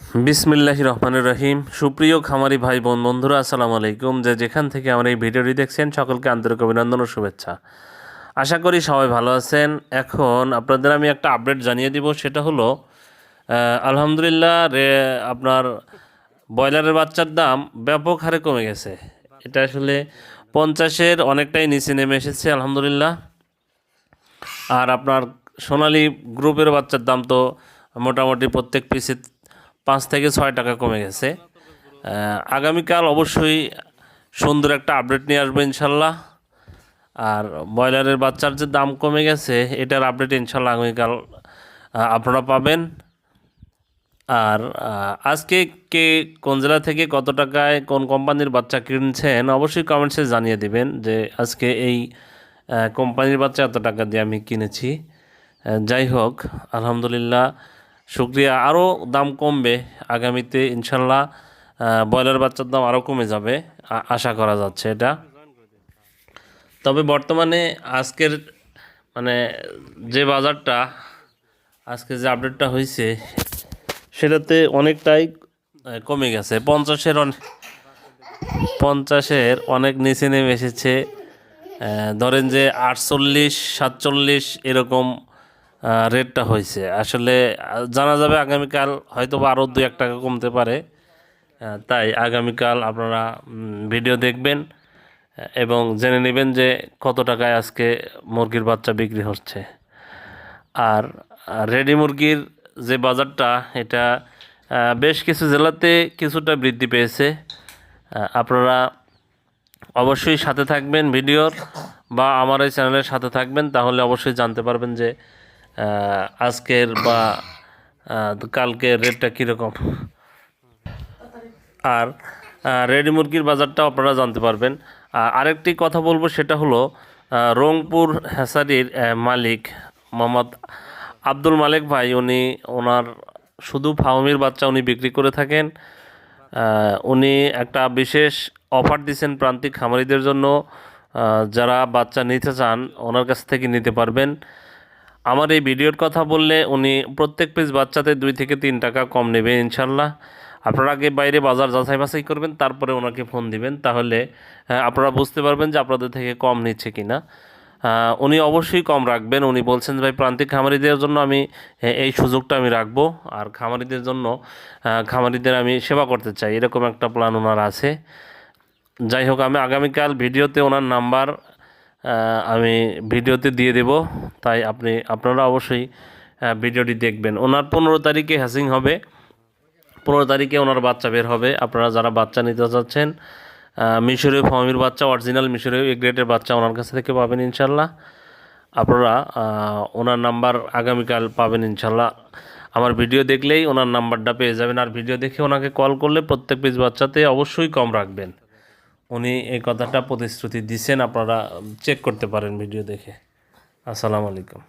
বিসমিল্লাহির রহমানির রহিম। সুপ্রিয় খামারি ভাই বোন বন্ধুরা, আসসালামু আলাইকুম। যেখান থেকে আমার এই ভিডিওটি দেখছেন সকলকে আন্তরিক অভিনন্দন ও শুভেচ্ছা। আশা করি সবাই ভালো আছেন। এখন আপনাদের আমি একটা আপডেট জানিয়ে দিব, সেটা হলো আলহামদুলিল্লাহ আপনার ব্রয়লারের বাচ্চার দাম ব্যাপক হারে কমে গেছে। এটা আসলে 50-এর অনেকটাই নিচে নেমে এসেছে আলহামদুলিল্লাহ। আর আপনার সোনালী গ্রুপের বাচ্চার দাম তো মোটামুটি প্রত্যেক পিসে 5 থেকে 6 টাকা কমে গেছে। আগামীকাল অবশ্যই সুন্দর একটা আপডেট নিয়ে আসবো ইনশাল্লাহ। আর ব্রয়লারের বাচ্চার যে দাম কমে গেছে এটার আপডেট ইনশাল্লাহ আগামীকাল আপনারা পাবেন। আর আজকে কে কোন জেলা থেকে কত টাকায় কোন কোম্পানির বাচ্চা কিনছেন অবশ্যই কমেন্টসে জানিয়ে দিবেন যে আজকে এই কোম্পানির বাচ্চা এত টাকা দিয়ে আমি কিনেছি। যাই হোক, আলহামদুলিল্লাহ, শুক্রিয়া। আরও দাম কমবে আগামীতে ইনশাল্লাহ। ব্রয়লার বাচ্চার দাম আরও কমে যাবে, আশা করা যাচ্ছে এটা। তবে বর্তমানে আজকের মানে যে বাজারটা, আজকে যে আপডেটটা হয়েছে সেটাতে অনেকটাই কমে গেছে। 50-এর অনেক নিচে নেমে এসেছে। ধরেন যে 48-47 এরকম রেটটা হয়েছে। আসলে জানা যাবে আগামীকাল, হয়তো বা আরও 2-1 টাকা কমতে পারে। তাই আগামীকাল আপনারা ভিডিও দেখবেন এবং জেনে নেবেন যে কত টাকায় আজকে মুরগির বাচ্চা বিক্রি হচ্ছে। আর রেডি মুরগির যে বাজারটা, এটা বেশ কিছু জেলাতে কিছুটা বৃদ্ধি পেয়েছে। আপনারা অবশ্যই সাথে থাকবেন ভিডিওর, বা আমার এই চ্যানেলের সাথে থাকবেন, তাহলে অবশ্যই জানতে পারবেন যে আজকের বা কালকের রেটটা কীরকম। আর রেডি মুরগির বাজারটাও আপনারা জানতে পারবেন। আরেকটি কথা বলবো, সেটা হলো রংপুর হ্যাসারির মালিক মোহাম্মদ আব্দুল মালেক ভাই, ওনার শুধু ফার্মির বাচ্চা উনি বিক্রি করে থাকেন। উনি একটা বিশেষ অফার দিয়েছেন প্রান্তিক খামারিদের জন্য। যারা বাচ্চা নিতে চান ওনার কাছ থেকে নিতে পারবেন। আমার এই ভিডিওর কথা বললে উনি প্রত্যেক পিস বাচ্চাতে 2 থেকে 3 টাকা কম নেবে ইনশাল্লাহ। আপনারা আগে বাইরে বাজার যাচাই বাছাই করবেন, তারপরে ওনাকে ফোন দিবেন, তাহলে আপনারা বুঝতে পারবেন যে আপনাদের থেকে কম নিচ্ছে কিনা। উনি অবশ্যই কম রাখবেন। উনি বলছেন ভাই, প্রান্তিক খামারিদের জন্য আমি এই সুযোগটা আমি রাখবো, আর খামারিদের জন্য খামারিদের আমি সেবা করতে চাই, এরকম একটা প্ল্যান ওনার আছে। যাই হোক, আমি আগামীকাল ভিডিওতে ওনার নাম্বার আমি ভিডিওতে দিয়ে দেব, তাই আপনারা অবশ্যই ভিডিওটি দেখবেন। ওনার 15 তারিখে হ্যাচিং হবে, 15 তারিখে ওনার বাচ্চা বের হবে। আপনারা যারা বাচ্চা নিতে চাচ্ছেন, মিশরীয় ফার্মির বাচ্চা, অরিজিনাল মিশরীয় এ গ্রেডের বাচ্চা ওনার কাছ থেকে পাবেন ইনশাল্লাহ। আপনারা ওনার নাম্বার আগামীকাল পাবেন ইনশাল্লাহ। আমার ভিডিও দেখলেই ওনার নাম্বারটা পেয়ে যাবেন, আর ভিডিও দেখে ওনাকে কল করলে প্রত্যেক পিস বাচ্চাতে অবশ্যই কম রাখবেন। উনি এই কথাটা প্রতিশ্রুতি দিচ্ছেন, আপনারা চেক করতে পারেন ভিডিও দেখে। আসসালামু আলাইকুম।